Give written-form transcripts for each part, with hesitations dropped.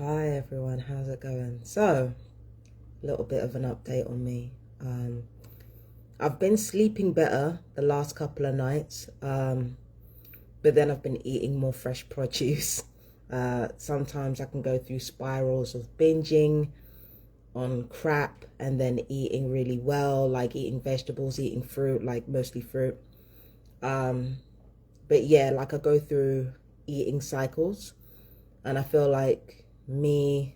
Hi everyone, how's it going? So, a little bit of an update on me. I've been sleeping better the last couple of nights, but then I've been eating more fresh produce. Sometimes I can go through spirals of binging on crap and then eating really well, like eating vegetables, eating fruit, like mostly fruit. But yeah, like I go through eating cycles, and I feel like me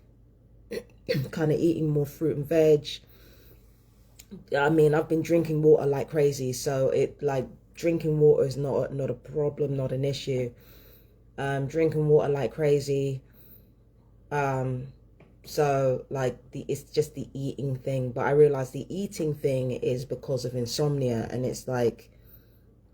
kind of eating more fruit and veg. I mean, I've been drinking water like crazy, so it like drinking water is not a problem, not an issue. Drinking water like crazy. Um, so like it's just the eating thing, but I realized the eating thing is because of insomnia, and it's like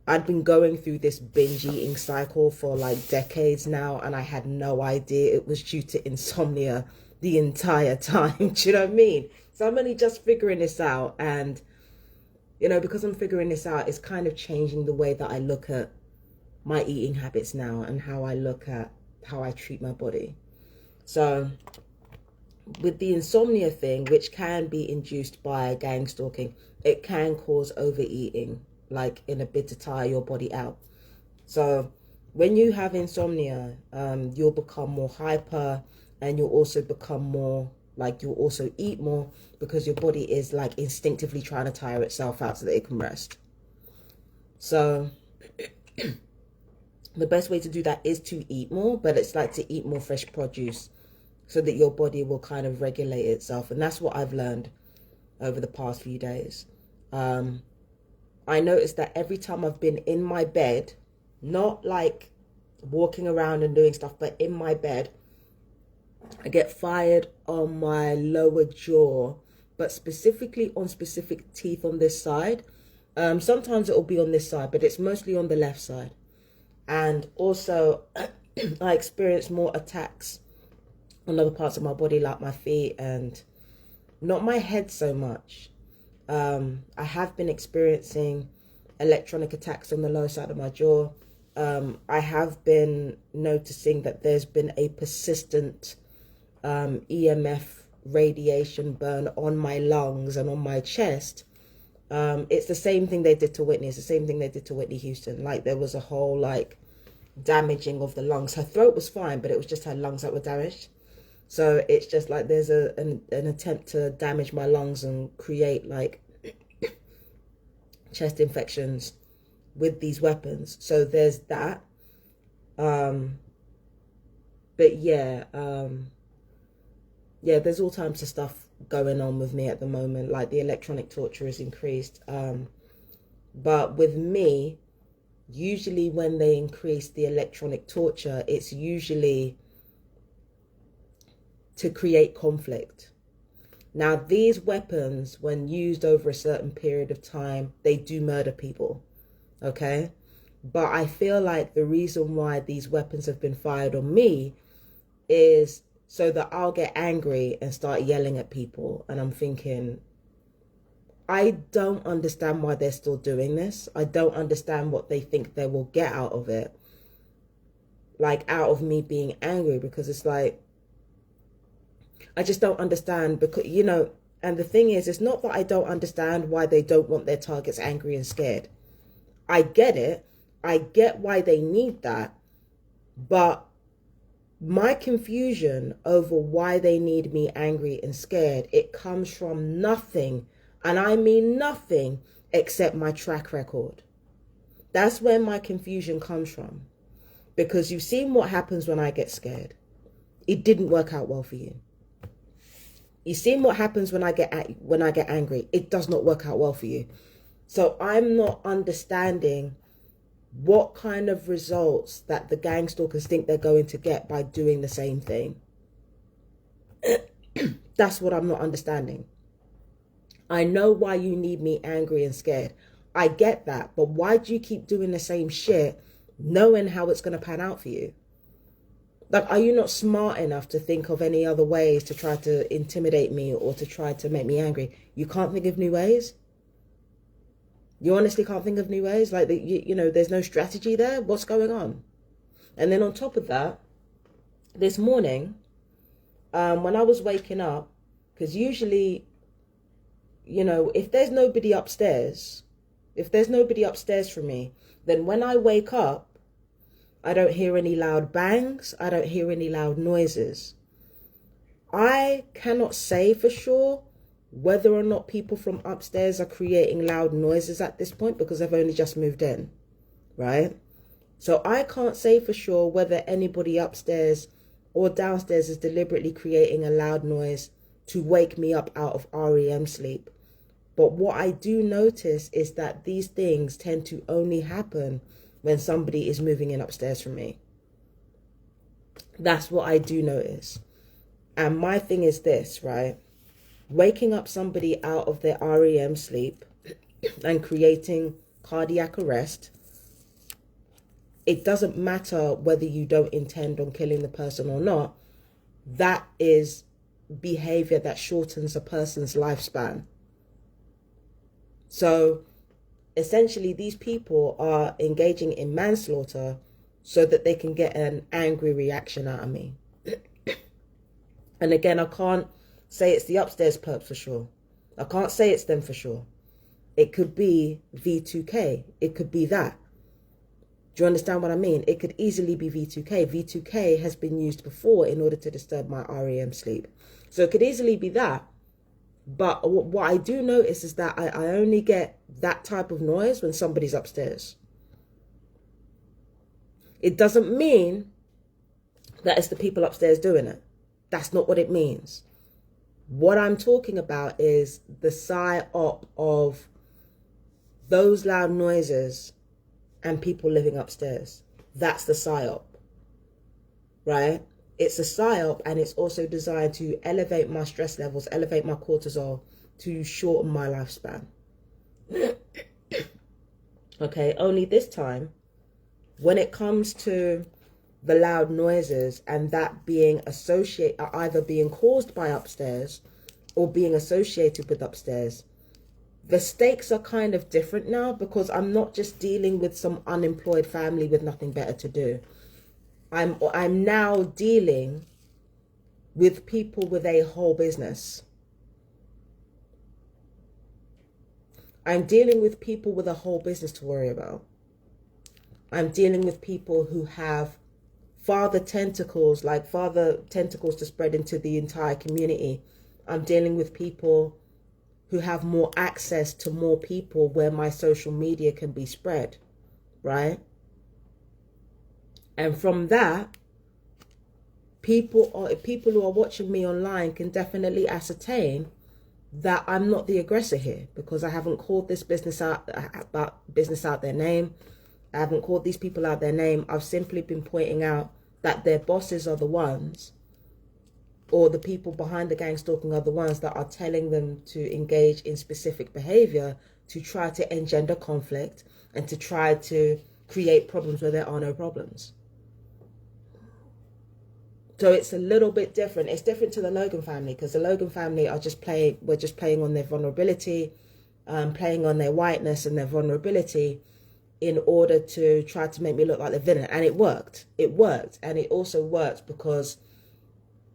I'd been going through this binge eating cycle for like decades now, and I had no idea it was due to insomnia the entire time. Do you know what I mean? So I'm only just figuring this out, and because I'm figuring this out, it's kind of changing the way that I look at my eating habits now and how I look at how I treat my body. So with the insomnia thing, which can be induced by gang stalking, it can cause overeating, like in a bid to tire your body out. So when you have insomnia, you'll become more hyper, and you'll also become more like you'll also eat more because your body is like instinctively trying to tire itself out so that it can rest. So the best way to do that is to eat more, but it's like to eat more fresh produce so that your body will kind of regulate itself. And that's what I've learned over the past few days. I noticed that every time I've been in my bed, not like walking around and doing stuff, but in my bed, I get fired on my lower jaw, but specifically on specific teeth on this side. Sometimes it will be on this side, but it's mostly on the left side. And also, I experience more attacks on other parts of my body, like my feet, and not my head so much. I have been experiencing electronic attacks on the lower side of my jaw. I have been noticing that there's been a persistent EMF radiation burn on my lungs and on my chest. It's the same thing they did to Whitney. It's the same thing they did to Whitney Houston. Like there was a whole like damaging of the lungs. Her throat was fine, but it was just her lungs that were damaged. So it's just like there's an attempt to damage my lungs and create like chest infections with these weapons. So there's that. But yeah, there's all types of stuff going on with me at the moment. Like the electronic torture is increased. But with me, usually when they increase the electronic torture, it's usually to create conflict. Now, these weapons, when used over a certain period of time, they do murder people, okay? But I feel like the reason why these weapons have been fired on me is so that I'll get angry and start yelling at people. And I'm thinking, I don't understand why they're still doing this. I don't understand what they think they will get out of it. Like, out of me being angry, because it's like, I just don't understand because, and the thing is, it's not that I don't understand why they don't want their targets angry and scared. I get it. I get why they need that. But my confusion over why they need me angry and scared, it comes from nothing, and I mean nothing, except my track record. That's where my confusion comes from. Because you've seen what happens when I get scared. It didn't work out well for you. You've seen what happens when I get angry. It does not work out well for you. So I'm not understanding what kind of results that the gang stalkers think they're going to get by doing the same thing. That's what I'm not understanding. I know why you need me angry and scared. I get that. But why do you keep doing the same shit knowing how it's going to pan out for you? Like, are you not smart enough to think of any other ways to try to intimidate me or to try to make me angry? You can't think of new ways? You honestly can't think of new ways? Like, there's no strategy there? What's going on? And then on top of that, this morning, when I was waking up, because usually, you know, if there's nobody upstairs for me, then when I wake up, I don't hear any loud bangs. I don't hear any loud noises. I cannot say for sure whether or not people from upstairs are creating loud noises at this point because I've only just moved in, right? So I can't say for sure whether anybody upstairs or downstairs is deliberately creating a loud noise to wake me up out of REM sleep. But what I do notice is that these things tend to only happen when somebody is moving in upstairs from me. That's what I do notice. And my thing is this, right? Waking up somebody out of their REM sleep and creating cardiac arrest, it doesn't matter whether you don't intend on killing the person or not. That is behavior that shortens a person's lifespan. So essentially, these people are engaging in manslaughter so that they can get an angry reaction out of me. And again, I can't say it's the upstairs perp for sure. I can't say it's them for sure. It could be V2K. It could be that. Do you understand what I mean? It could easily be V2K. V2K has been used before in order to disturb my REM sleep. So it could easily be that. But what I do notice is that I only get that type of noise when somebody's upstairs. It doesn't mean that it's the people upstairs doing it. That's not what it means. What I'm talking about is the psyop of those loud noises and people living upstairs. That's the psyop, right? It's a psyop, and it's also designed to elevate my stress levels, elevate my cortisol, to shorten my lifespan. Okay, only this time, when it comes to the loud noises and that being either being caused by upstairs or being associated with upstairs, the stakes are kind of different now, because I'm not just dealing with some unemployed family with nothing better to do. I'm now dealing with people with a whole business. I'm dealing with people with a whole business to worry about. I'm dealing with people who have father tentacles to spread into the entire community. I'm dealing with people who have more access to more people where my social media can be spread, right? And from that, people who are watching me online can definitely ascertain that I'm not the aggressor here, because I haven't called this business out their name. I haven't called these people out their name. I've simply been pointing out that their bosses are the ones, or the people behind the gang stalking are the ones that are telling them to engage in specific behavior to try to engender conflict and to try to create problems where there are no problems. So it's a little bit different. It's different to the Logan family, because the Logan family we're just playing on their vulnerability, playing on their whiteness and their vulnerability in order to try to make me look like the villain. And it worked. It worked. And it also worked because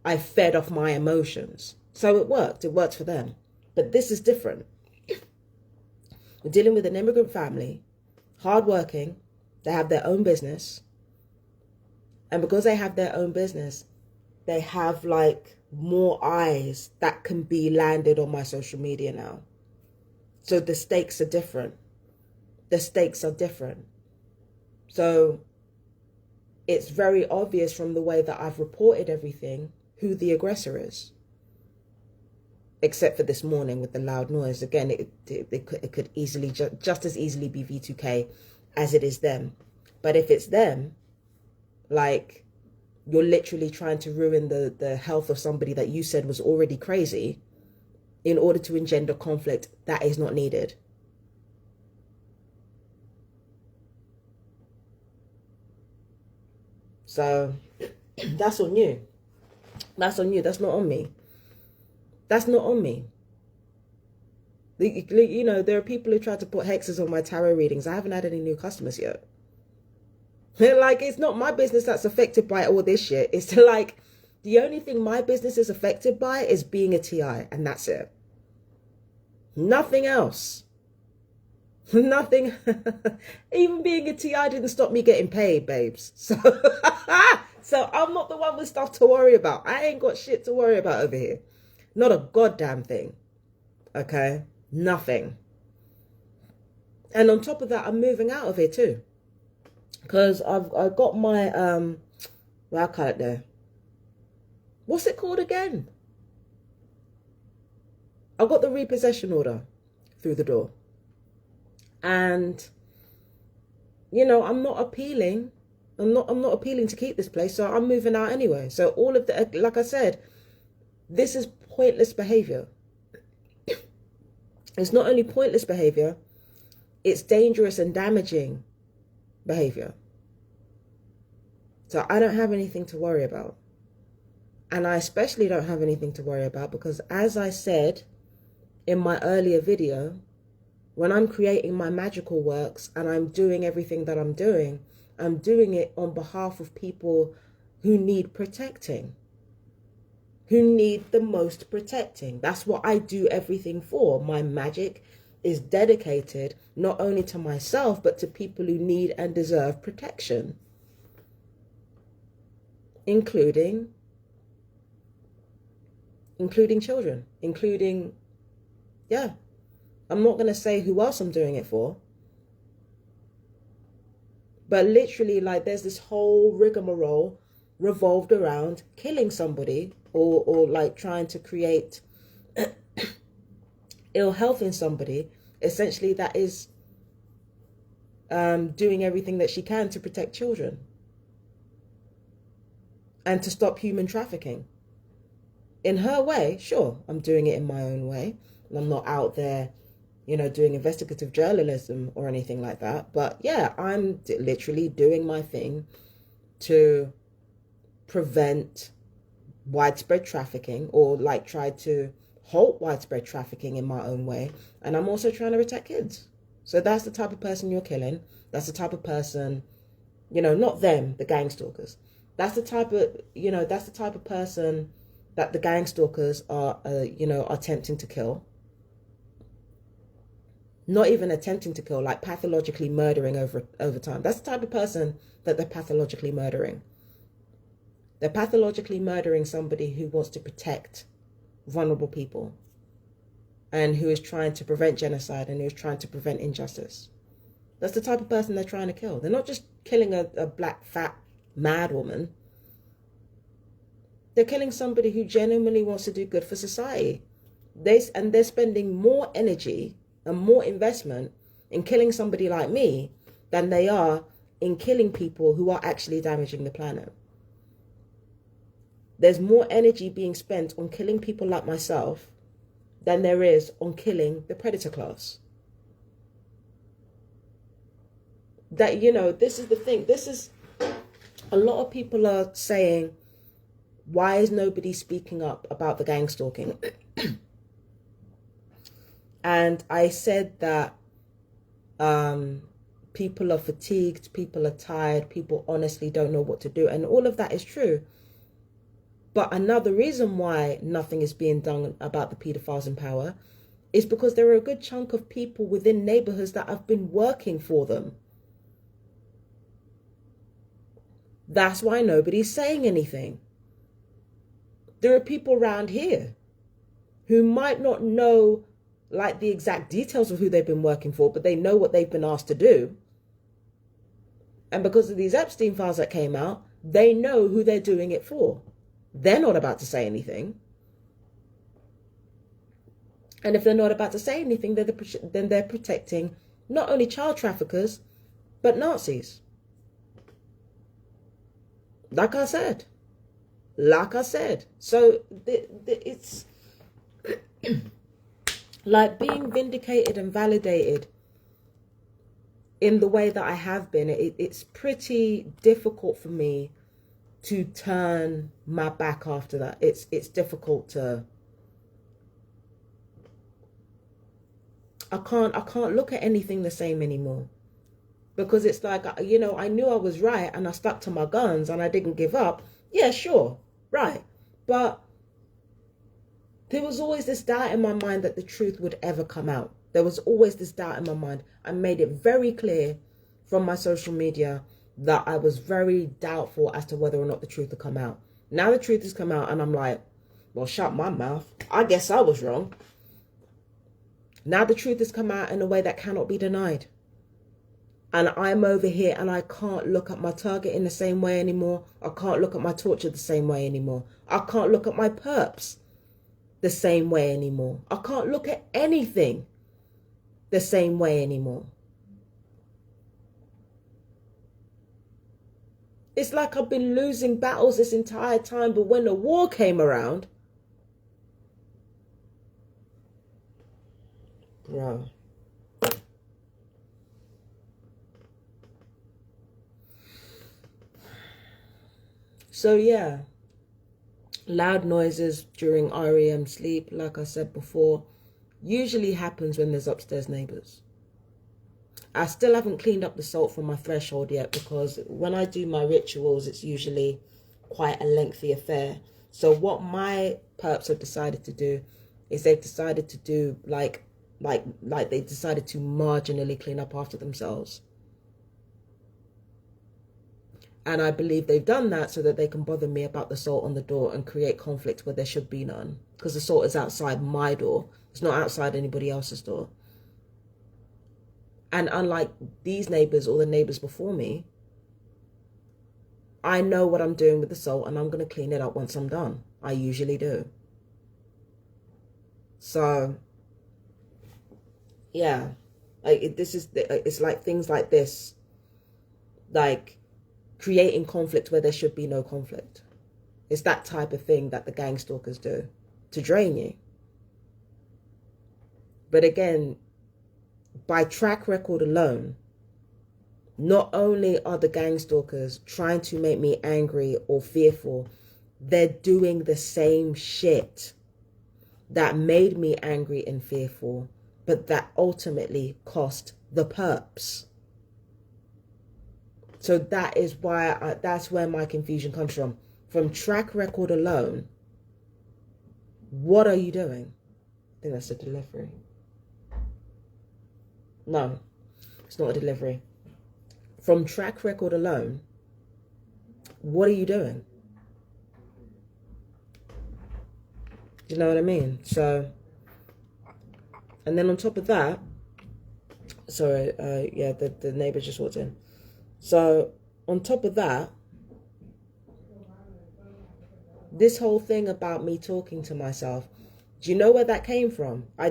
I fed off my emotions. So it worked. It worked for them. But this is different. We're dealing with an immigrant family, hardworking. They have their own business. And because they have their own business, they have like more eyes that can be landed on my social media now. So the stakes are different. The stakes are different. So it's very obvious from the way that I've reported everything who the aggressor is. Except for this morning with the loud noise. Again, it could easily, just as easily be V2K as it is them. But if it's them, like, you're literally trying to ruin the health of somebody that you said was already crazy in order to engender conflict that is not needed. So that's on you. That's on you. That's not on me. That's not on me. You know, there are people who try to put hexes on my tarot readings. I haven't had any new customers yet. Like, it's not my business that's affected by all this shit. It's like, The only thing my business is affected by is being a TI, and that's it. Nothing else. Nothing. Even being a TI didn't stop me getting paid, babes. So, so I'm not the one with stuff to worry about. I ain't got shit to worry about over here. Not a goddamn thing. Okay? Nothing. And on top of that, I'm moving out of here too. Because I've got my, well, I call it there. What's it called again? I got the repossession order through the door. And, you know, I'm not appealing. I'm not appealing to keep this place. So I'm moving out anyway. So all of the, like I said, this is pointless behavior. It's not only pointless behavior, it's dangerous and damaging behavior. So I don't have anything to worry about. And I especially don't have anything to worry about because, as I said in my earlier video, when I'm creating my magical works and I'm doing everything that I'm doing it on behalf of people who need protecting, who need the most protecting. That's what I do everything for. My magic is dedicated not only to myself, but to people who need and deserve protection, including children, yeah. I'm not going to say who else I'm doing it for. But literally, like, there's this whole rigmarole revolved around killing somebody or like trying to create ill health in somebody. Essentially, that is doing everything that she can to protect children and to stop human trafficking. In her way, sure, I'm doing it in my own way. And I'm not out there, you know, doing investigative journalism or anything like that. But yeah, I'm literally doing my thing to prevent widespread trafficking, or like try to halt widespread trafficking in my own way. And I'm also trying to protect kids. So that's the type of person you're killing. That's the type of person, you know, not them, the gang stalkers. That's the type of, you know, that's the type of person that the gang stalkers are, you know, attempting to kill. Not even attempting to kill, like pathologically murdering over time. That's the type of person that they're pathologically murdering. They're pathologically murdering somebody who wants to protect vulnerable people and who is trying to prevent genocide and who is trying to prevent injustice. That's the type of person they're trying to kill. They're not just killing a black, fat, mad woman. They're killing somebody who genuinely wants to do good for society. They're spending more energy and more investment in killing somebody like me than they are in killing people who are actually damaging the planet. There's more energy being spent on killing people like myself than there is on killing the predator class. That, you know, this is the thing. This is, a lot of people are saying, why is nobody speaking up about the gang stalking? And I said that people are fatigued, people are tired, people honestly don't know what to do. And all of that is true. But another reason why nothing is being done about the paedophiles in power is because there are a good chunk of people within neighborhoods that have been working for them. That's why nobody's saying anything. There are people around here who might not know like the exact details of who they've been working for, but they know what they've been asked to do. And because of these Epstein files that came out, they know who they're doing it for. They're not about to say anything. And if they're not about to say anything, then they're protecting not only child traffickers, but Nazis. Like I said. So it's like being vindicated and validated in the way that I have been. It's pretty difficult for me to turn my back after that. It's difficult to. I can't look at anything the same anymore, because it's like, you know, I knew I was right and I stuck to my guns and I didn't give up. Yeah, sure, right. But there was always this doubt in my mind that the truth would ever come out. There was always this doubt in my mind. I made it very clear from my social media that I was very doubtful as to whether or not the truth would come out. Now the truth has come out and I'm like, well, shut my mouth. I guess I was wrong. Now the truth has come out in a way that cannot be denied. And I'm over here and I can't look at my target in the same way anymore. I can't look at my torture the same way anymore. I can't look at my perps the same way anymore. I can't look at anything the same way anymore. It's like I've been losing battles this entire time, but when the war came around, bro. So yeah, loud noises during REM sleep, like I said before, usually happens when there's upstairs neighbors. I still haven't cleaned up the salt from my threshold yet, because when I do my rituals, it's usually quite a lengthy affair. So what my perps have decided to do is they've decided to do like they decided to marginally clean up after themselves. And I believe they've done that so that they can bother me about the salt on the door and create conflict where there should be none. Because the salt is outside my door. It's not outside anybody else's door. And unlike these neighbors or the neighbors before me, I know what I'm doing with the salt and I'm going to clean it up once I'm done. I usually do. So, yeah. It's like things like this. Like creating conflict where there should be no conflict. It's that type of thing that the gang stalkers do to drain you. But again, by track record alone, not only are the gang stalkers trying to make me angry or fearful, they're doing the same shit that made me angry and fearful, but that ultimately cost the perps. So that is why that's where my confusion comes from. From track record alone, what are you doing? I think that's a delivery. No, it's not a delivery. From track record alone, what are you doing? Do you know what I mean? So, and then on top of that, sorry, yeah, the neighbor just walked in. So, on top of that, this whole thing about me talking to myself, do you know where that came from? I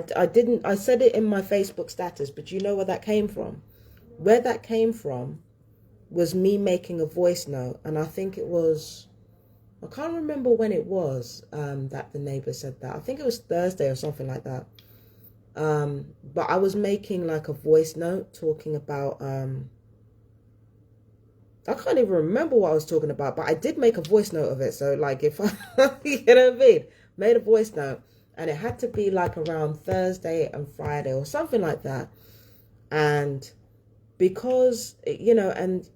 said it in my Facebook status, but do you know where that came from? Where that came from was me making a voice note, and I think it was, I can't remember when it was that the neighbor said that. I think it was Thursday or something like that. But I was making like a voice note talking about, I can't even remember what I was talking about, but I did make a voice note of it. So like if I, you know what I mean? Made a voice note, and it had to be like around Thursday and Friday or something like that. And because, you know, and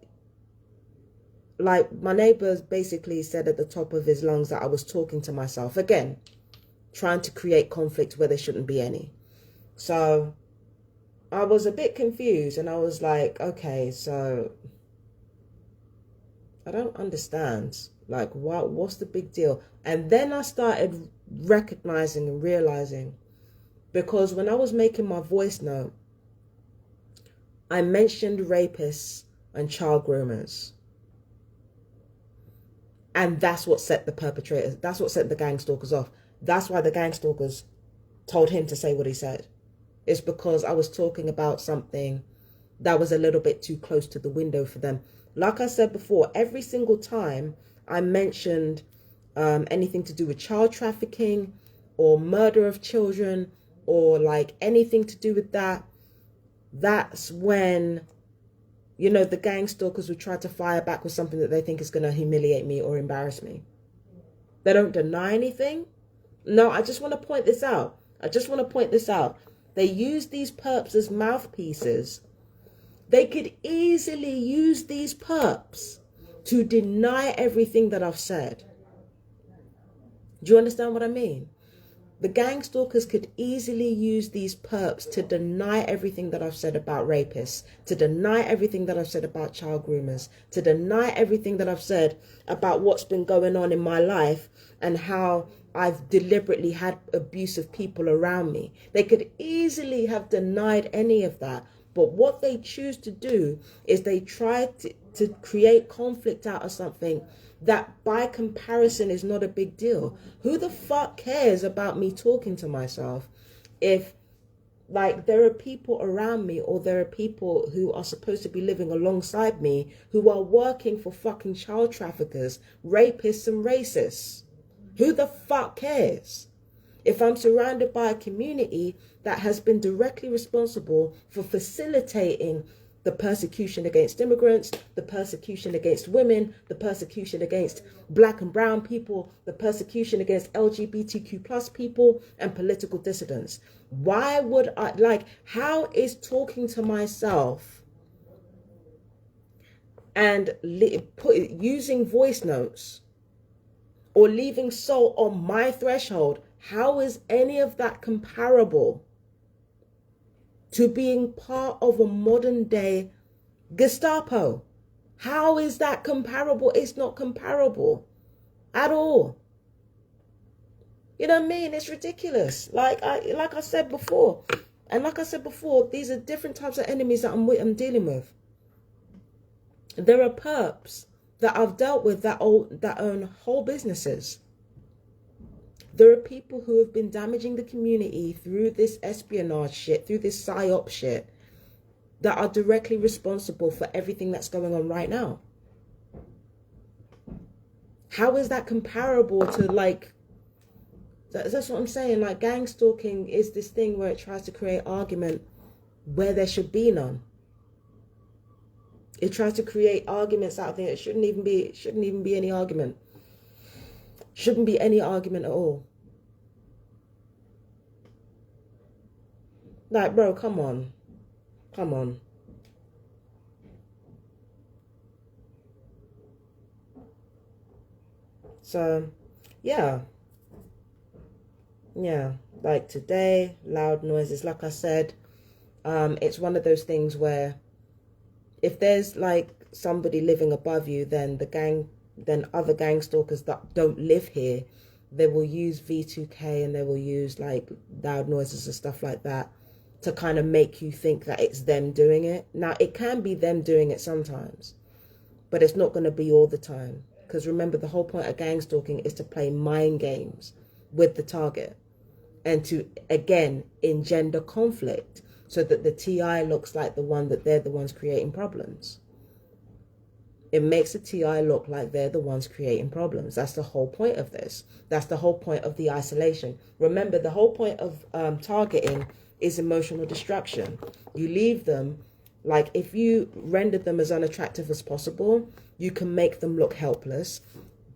like my neighbors basically said at the top of his lungs that I was talking to myself again, trying to create conflict where there shouldn't be any. So I was a bit confused, and I was like, okay, so I don't understand. Like, what's the big deal? And then I started recognizing and realizing, because when I was making my voice note, I mentioned rapists and child groomers. And that's what set the perpetrators, that's what set the gang stalkers off. That's why the gang stalkers told him to say what he said. It's because I was talking about something that was a little bit too close to the window for them. Like I said before, every single time I mentioned anything to do with child trafficking or murder of children or like anything to do with that, that's when, you know, the gang stalkers would try to fire back with something that they think is going to humiliate me or embarrass me. They don't deny anything. No, I just want to point this out. They use these perps as mouthpieces. They could easily use these perps to deny everything that I've said. Do you understand what I mean? The gang stalkers could easily use these perps to deny everything that I've said about rapists, to deny everything that I've said about child groomers, to deny everything that I've said about what's been going on in my life and how I've deliberately had abusive people around me. They could easily have denied any of that. But what they choose to do is they try to create conflict out of something that by comparison is not a big deal. Who the fuck cares about me talking to myself if, like, there are people around me, or there are people who are supposed to be living alongside me who are working for fucking child traffickers, rapists and racists? Who the fuck cares? If I'm surrounded by a community that has been directly responsible for facilitating the persecution against immigrants, the persecution against women, the persecution against black and brown people, the persecution against LGBTQ plus people and political dissidents. Why would I, like, how is talking to myself and using voice notes or leaving salt on my threshold, how is any of that comparable to being part of a modern day Gestapo? How is that comparable? It's not comparable at all. You know what I mean? It's ridiculous. Like I said before, these are different types of enemies that I'm dealing with. There are perps that I've dealt with that own whole businesses. There are people who have been damaging the community through this espionage shit, through this psyop shit, that are directly responsible for everything that's going on right now. How is that comparable to, like, that's what I'm saying. Like, gang stalking is this thing where it tries to create argument where there should be none. It tries to create arguments out there. It shouldn't even be any argument. Shouldn't be any argument at all. Like, bro, come on. Come on. So, yeah. Yeah. Like today, loud noises. Like I said, it's one of those things where if there's like somebody living above you, then other gang stalkers that don't live here, they will use V2K and they will use like loud noises and stuff like that to kind of make you think that it's them doing it. Now, it can be them doing it sometimes, but it's not going to be all the time. Because remember, the whole point of gang stalking is to play mind games with the target and to, again, engender conflict so that the TI looks like they're the ones creating problems. It makes the TI look like they're the ones creating problems. That's the whole point of this. That's the whole point of the isolation. Remember, the whole point of targeting is emotional destruction. You leave them, like, if you render them as unattractive as possible, you can make them look helpless.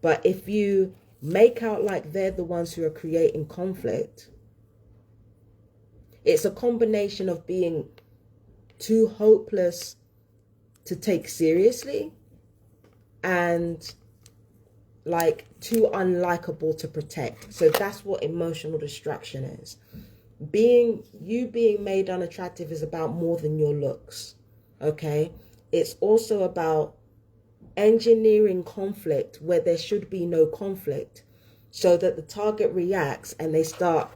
But if you make out like they're the ones who are creating conflict, it's a combination of being too hopeless to take seriously and like too unlikable to protect. So that's what emotional distraction is. Being made unattractive is about more than your looks. Okay? It's also about engineering conflict where there should be no conflict, so that the target reacts and they start,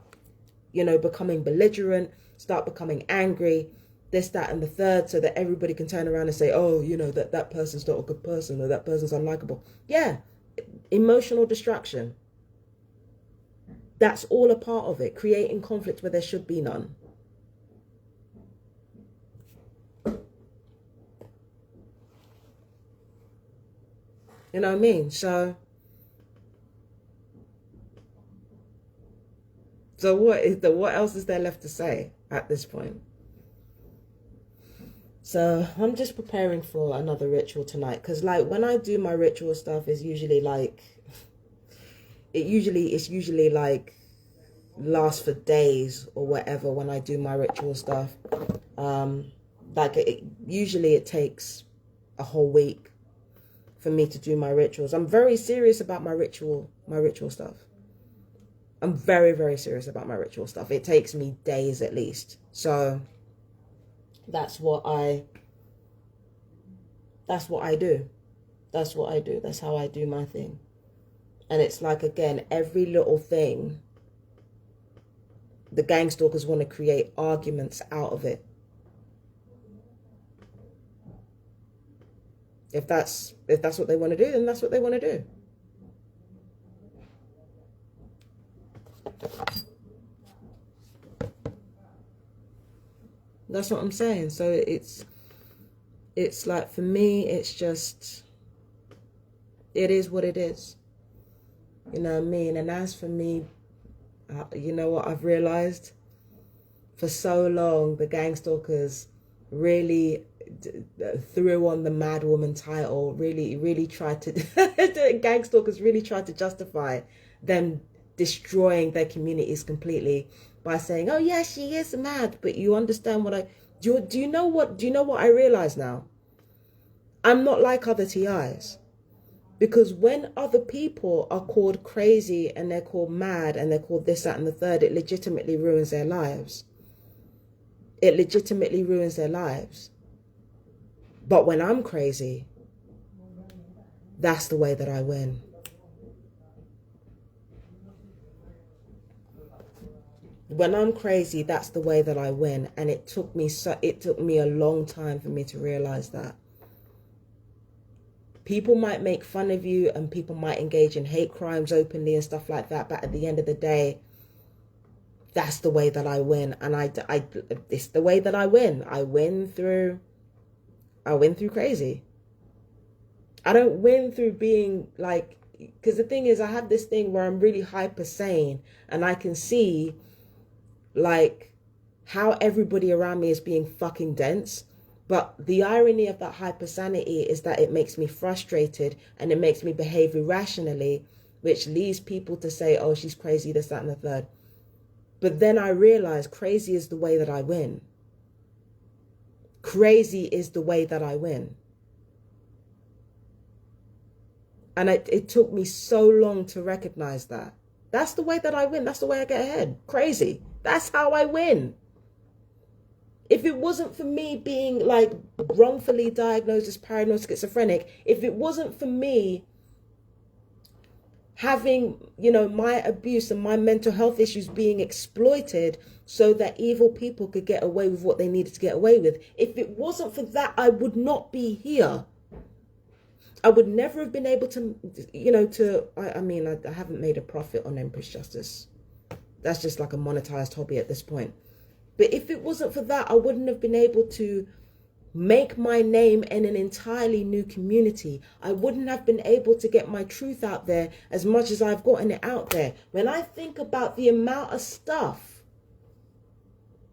becoming belligerent, start becoming angry, this, that, and the third, so that everybody can turn around and say, oh, that person's not a good person, or that person's unlikable. Yeah, emotional distraction. That's all a part of it, creating conflict where there should be none. You know what I mean? So what else is there left to say at this point? So I'm just preparing for another ritual tonight, because like when I do my ritual stuff, it's usually like it's usually like lasts for days or whatever when I do my ritual stuff. Usually it takes a whole week for me to do my rituals. I'm very serious about my ritual stuff. I'm very, very serious about my ritual stuff. It takes me days at least. So that's what I do. That's what I do. That's how I do my thing. And it's like, again, every little thing, the gang stalkers want to create arguments out of it. If that's what they want to do, then that's what they want to do. That's what I'm saying. So it's like, for me, it's just, it is what it is. You know what I mean? And as for me, you know what I've realized? For so long, the gang stalkers really threw on the mad woman title, really tried to, the gang stalkers really tried to justify them destroying their communities completely by saying, oh yeah, she is mad. But you understand what do you know what I realize now? I'm not like other TIs. Because when other people are called crazy and they're called mad and they're called this, that, and the third, it legitimately ruins their lives. It legitimately ruins their lives. But when I'm crazy, that's the way that I win. When I'm crazy, that's the way that I win. And it took me a long time for me to realize that. People might make fun of you and people might engage in hate crimes openly and stuff like that. But at the end of the day, that's the way that I win. And it's the way that I win. I win through crazy. I don't win through being like, because the thing is, I have this thing where I'm really hyper sane and I can see like how everybody around me is being fucking dense. But the irony of that hypersanity is that it makes me frustrated and it makes me behave irrationally, which leads people to say, oh, she's crazy, this, that, and the third. But then I realize crazy is the way that I win. Crazy is the way that I win. And it took me so long to recognize that. That's the way that I win. That's the way I get ahead. Crazy. That's how I win. If it wasn't for me being like wrongfully diagnosed as paranoid schizophrenic, if it wasn't for me having, you know, my abuse and my mental health issues being exploited so that evil people could get away with what they needed to get away with, if it wasn't for that, I would not be here. I would never have been able to, you know, I haven't made a profit on Empress Justice. That's just like a monetized hobby at this point. But if it wasn't for that, I wouldn't have been able to make my name in an entirely new community. I wouldn't have been able to get my truth out there as much as I've gotten it out there. When I think about the amount of stuff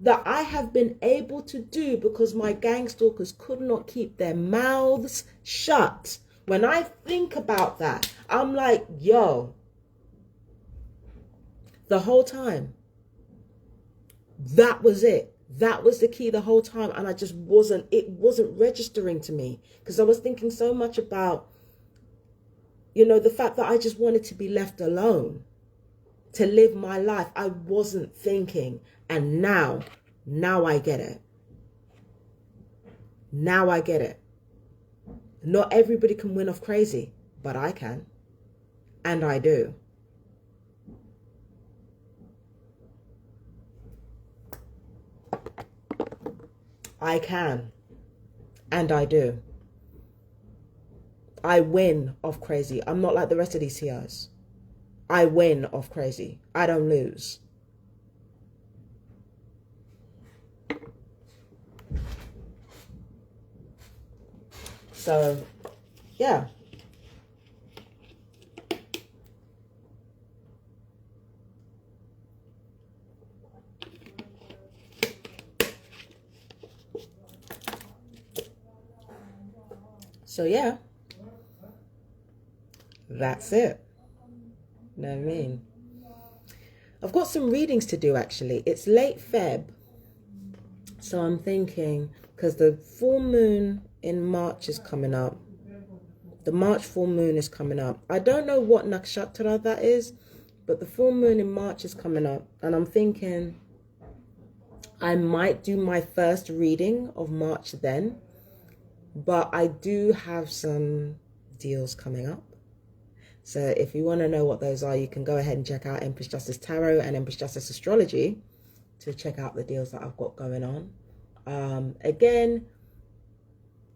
that I have been able to do because my gang stalkers could not keep their mouths shut. When I think about that, I'm like, yo, the whole time, that was it. That was the key the whole time. And it wasn't registering to me because I was thinking so much about, you know, the fact that I just wanted to be left alone to live my life. I wasn't thinking. And now I get it. Now I get it. Not everybody can win off crazy, but I can. And I do. I can, and I do. I win off crazy. I'm not like the rest of these TIs. I win off crazy. I don't lose. So, yeah. So yeah, that's it. You know what I mean? I've got some readings to do actually. It's late Feb. So I'm thinking, because the full moon in March is coming up. The March full moon is coming up. I don't know what nakshatra that is, But the full moon in March is coming up, and I'm thinking I might do my first reading of March then. But I do have some deals coming up. So if you want to know what those are, you can go ahead and check out Empress Justice Tarot and Empress Justice Astrology to check out the deals that I've got going on. Again,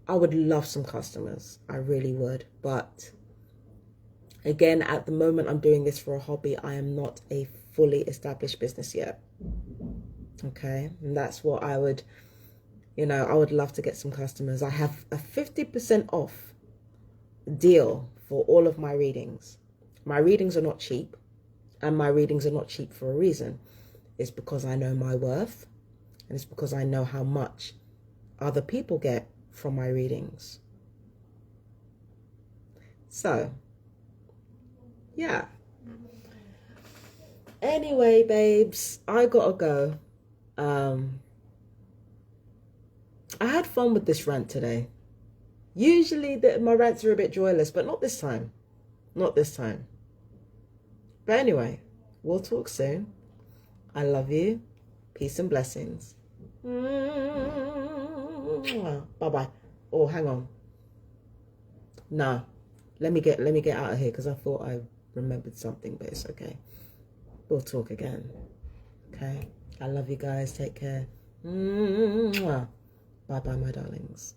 I would love some customers. I really would. But again, at the moment, I'm doing this for a hobby. I am not a fully established business yet. Okay. And that's what I would, I would love to get some customers. I have a 50% off deal for all of my readings. My readings are not cheap, and my readings are not cheap for a reason. It's because I know my worth, and it's because I know how much other people get from my readings. So, yeah. Anyway, babes, I gotta go. I had fun with this rant today. Usually my rants are a bit joyless, but not this time. Not this time. But anyway, we'll talk soon. I love you. Peace and blessings. Bye-bye. Oh, hang on. Nah. Let me get out of here because I thought I remembered something, but it's okay. We'll talk again. Okay? I love you guys. Take care. Bye-bye, my darlings.